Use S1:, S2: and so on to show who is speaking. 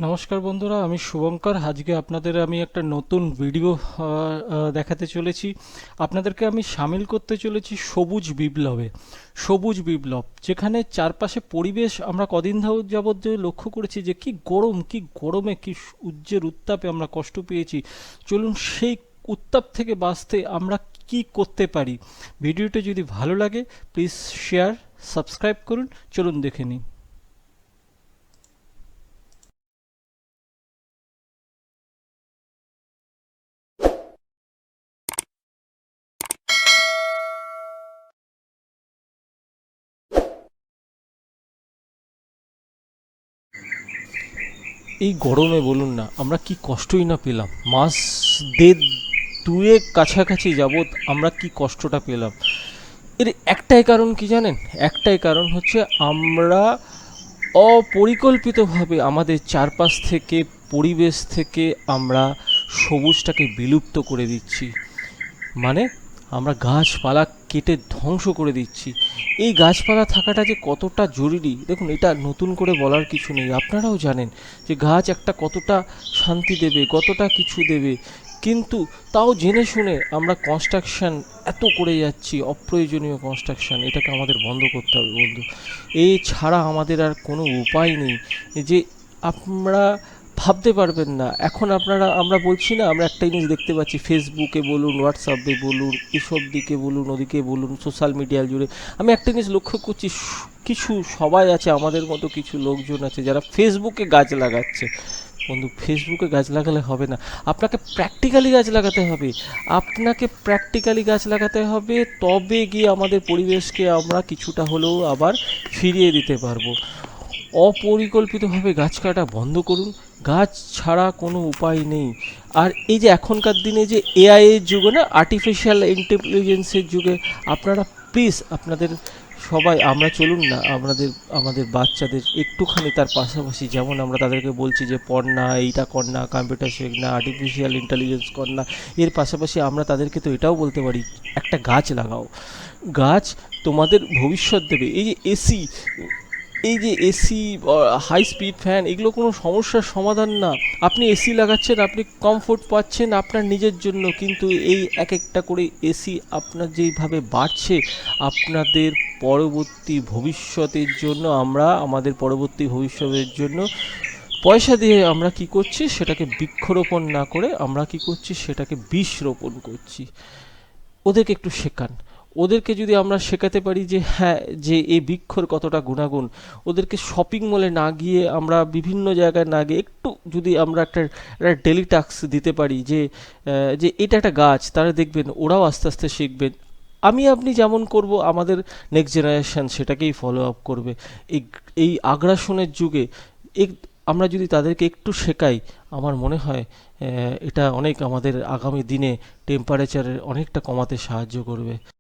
S1: নমস্কার বন্ধুরা, আমি শুভঙ্কর। আজকে আপনাদের আমি একটা নতুন ভিডিও দেখাতে চলেছি। আপনাদেরকে আমি সামিল করতে চলেছি সবুজ বিপ্লবে। সবুজ বিপ্লব যেখানে চারপাশে পরিবেশ আমরা কদিন যাবৎ যে লক্ষ্য করেছি যে কি গরম, কি গরমে, কি সূর্যের উত্তাপে আমরা কষ্ট পেয়েছি। চলুন সেই উত্তাপ থেকে বাঁচতে আমরা কি করতে পারি। ভিডিওটা যদি ভালো লাগে প্লিজ শেয়ার, সাবস্ক্রাইব করুন। চলুন দেখে নিই। এই গরমে বলুন না আমরা কি কষ্টই না পেলাম। মাস দেড় দুয়েক কাছাকাছি যাবৎ আমরা কি কষ্টটা পেলাম। এর একটাই কারণ কি জানেন? একটাই কারণ হচ্ছে আমরা অপরিকল্পিতভাবে আমাদের চারপাশ থেকে, পরিবেশ থেকে আমরা সবুজটাকে বিলুপ্ত করে দিচ্ছি। মানে আমরা গাছপালা কেটে ধ্বংস করে দিচ্ছি। এই গাছপালা থাকাটা যে কতটা জরুরি, দেখুন এটা নতুন করে বলার কিছু নেই। আপনারাও জানেন যে গাছ একটা কতটা শান্তি দেবে, কতটা কিছু দেবে। কিন্তু তাও জেনে শুনে আমরা কনস্ট্রাকশন এত করে যাচ্ছি, অপ্রয়োজনীয় কনস্ট্রাকশন। এটাকে আমাদের বন্ধ করতে হবে বন্ধু। এই ছাড়া আমাদের আর কোনো উপায় নেই। যে আমরা ভাবতে পারবেন না এখন আপনারা, আমরা বলছি না, আমরা একটা জিনিস দেখতে পাচ্ছি ফেসবুকে বলুন, হোয়াটসঅ্যাপে বলুন, এসব দিকে বলুন, ওদিকে বলুন, সোশ্যাল মিডিয়া জুড়ে আমি একটা জিনিস লক্ষ্য করছি। কিছু সবাই আছে, আমাদের মতো কিছু লোকজন আছে যারা ফেসবুকে গাছ লাগাচ্ছে। বন্ধু, ফেসবুকে গাছ লাগালে হবে না, আপনাকে প্র্যাকটিক্যালি গাছ লাগাতে হবে। আপনাকে প্র্যাকটিক্যালি গাছ লাগাতে হবে, তবে গিয়ে আমাদের পরিবেশকে আমরা কিছুটা হলেও আবার ফিরিয়ে দিতে পারবো। অপরিকল্পিতভাবে গাছ কাটা বন্ধ করুন। গাছ ছাড়া কোনো উপায় নেই। আর এই যে এখনকার দিনে যে এআই এর যুগে, না আর্টিফিশিয়াল ইন্টেলিজেন্সের যুগে, আপনারা প্লিজ আপনাদের সবাই আমরা চলুন না আমাদের আমাদের বাচ্চাদের একটুখানি তার পাশাপাশি, যেমন আমরা তাদেরকে বলছি যে পড় না, এইটা কর না, কম্পিউটার শেখ না, আর্টিফিশিয়াল ইন্টেলিজেন্স কর না, এর পাশাপাশি আমরা তাদেরকে তো এটাও বলতে পারি একটা গাছ লাগাও। গাছ তোমাদের ভবিষ্যৎ দেবে। এই যে এসি, হাই স্পিড ফ্যান, এগুলো কোনো সমস্যার সমাধান না। আপনি এসি লাগাচ্ছেন, আপনি কমফোর্ট পাচ্ছেন আপনার নিজের জন্য, কিন্তু এই এক একটা করে এসি আপনার যেইভাবে বাড়ছে, আপনাদের পরবর্তী ভবিষ্যতের জন্য, আমরা আমাদের পরবর্তী ভবিষ্যতের জন্য পয়সা দিয়ে আমরা কি করছি, সেটাকে বৃক্ষরোপণ না করে আমরা কি করছি, সেটাকে বিষ রোপণ করছি। ওদেরকে একটু শেখান। ওদেরকে যদি আমরা শেখাতে পারি যে হ্যাঁ, যে এই বৃক্ষর কতটা গুণাগুণ, ওদেরকে শপিং মলে না গিয়ে, আমরা বিভিন্ন জায়গায় না গিয়ে একটু যদি আমরা একটা ডেলি টাস্ক দিতে পারি যে যে এটা একটা গাছ, তারা দেখবেন ওরাও আস্তে আস্তে শিখবেন। আমি আপনি যেমন করব, আমাদের নেক্সট জেনারেশন সেটাকেই ফলো আপ করবে। এই এই আগ্রাসনের যুগে এক আমরা যদি তাদেরকে একটু শেখাই, আমার মনে হয় এটা অনেক আমাদের আগামী দিনে টেম্পারেচারের অনেকটা কমাতে সাহায্য করবে।